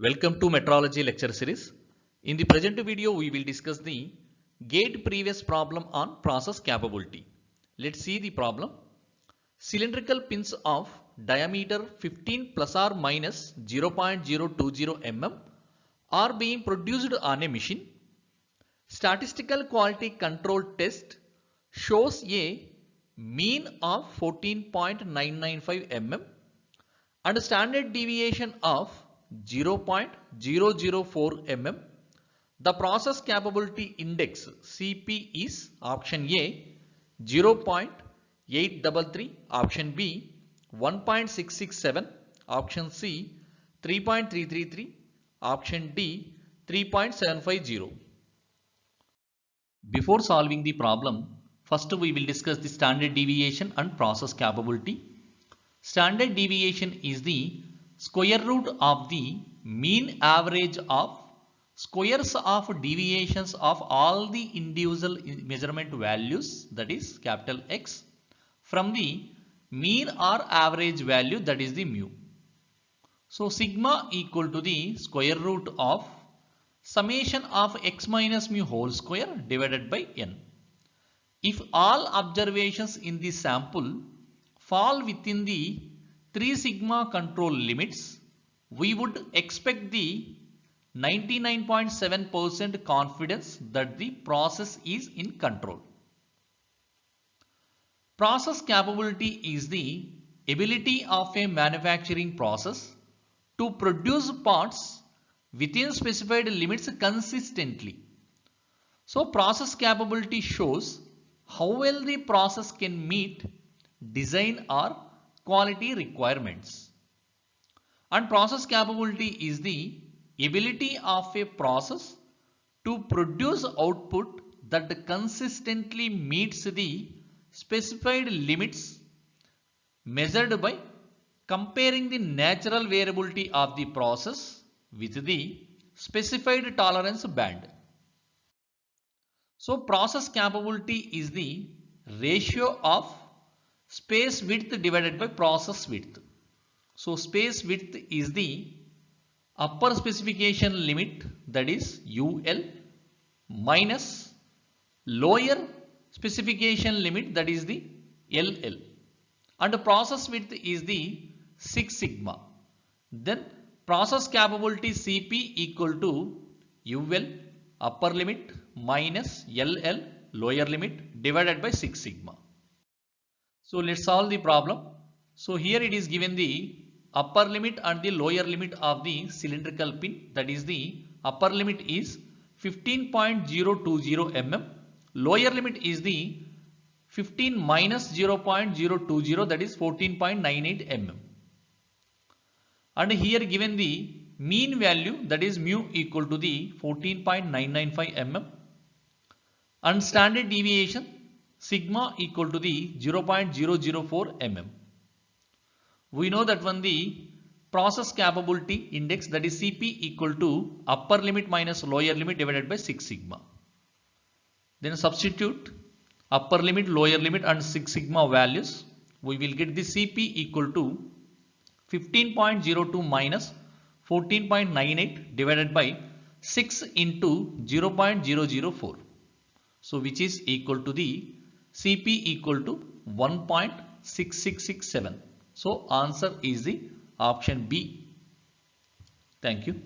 Welcome to Metrology lecture series. In the present video, we will discuss the gate previous problem on process capability. Let's see the problem. Cylindrical pins of diameter 15 plus or minus 0.020 mm are being produced on a machine. Statistical quality control test shows a mean of 14.995 mm and standard deviation of 0.004 mm. The process capability index Cp is option A 0.833, option B 1.667, option C 3.333, option D 3.750. Before solving the problem, first we will discuss the standard deviation and process capability. Standard deviation is the square root of the mean average of squares of deviations of all the individual measurement values, that is capital X, from the mean or average value, that is the mu. So sigma equal to the square root of summation of x minus mu whole square divided by n. If all observations in the sample fall within the 3 sigma control limits, we would expect the 99.7% confidence that the process is in control. Process capability is the ability of a manufacturing process to produce parts within specified limits consistently. So process capability shows how well the process can meet design or quality requirements. And process capability is the ability of a process to produce output that consistently meets the specified limits measured by comparing the natural variability of the process with the specified tolerance band. So process capability is the ratio of space width divided by process width. So space width is the upper specification limit, that is UL, minus lower specification limit, that is the LL, and the process width is the 6 sigma. Then process capability Cp equal to UL upper limit minus LL lower limit divided by 6 sigma. So let's solve the problem. So here it is given the upper limit and the lower limit of the cylindrical pin, that is the upper limit is 15.020 mm, lower limit is the 15 minus 0.020, that is 14.98 mm. And here given the mean value, that is mu equal to the 14.995 mm, and standard deviation sigma equal to the 0.004 mm. We know that when the process capability index, that is Cp equal to upper limit minus lower limit divided by 6 sigma. Then substitute upper limit, lower limit and 6 sigma values. We will get the Cp equal to 15.02 minus 14.98 divided by 6 into 0.004. So which is equal to the Cp equal to 1.6667. So answer is the option B. Thank you.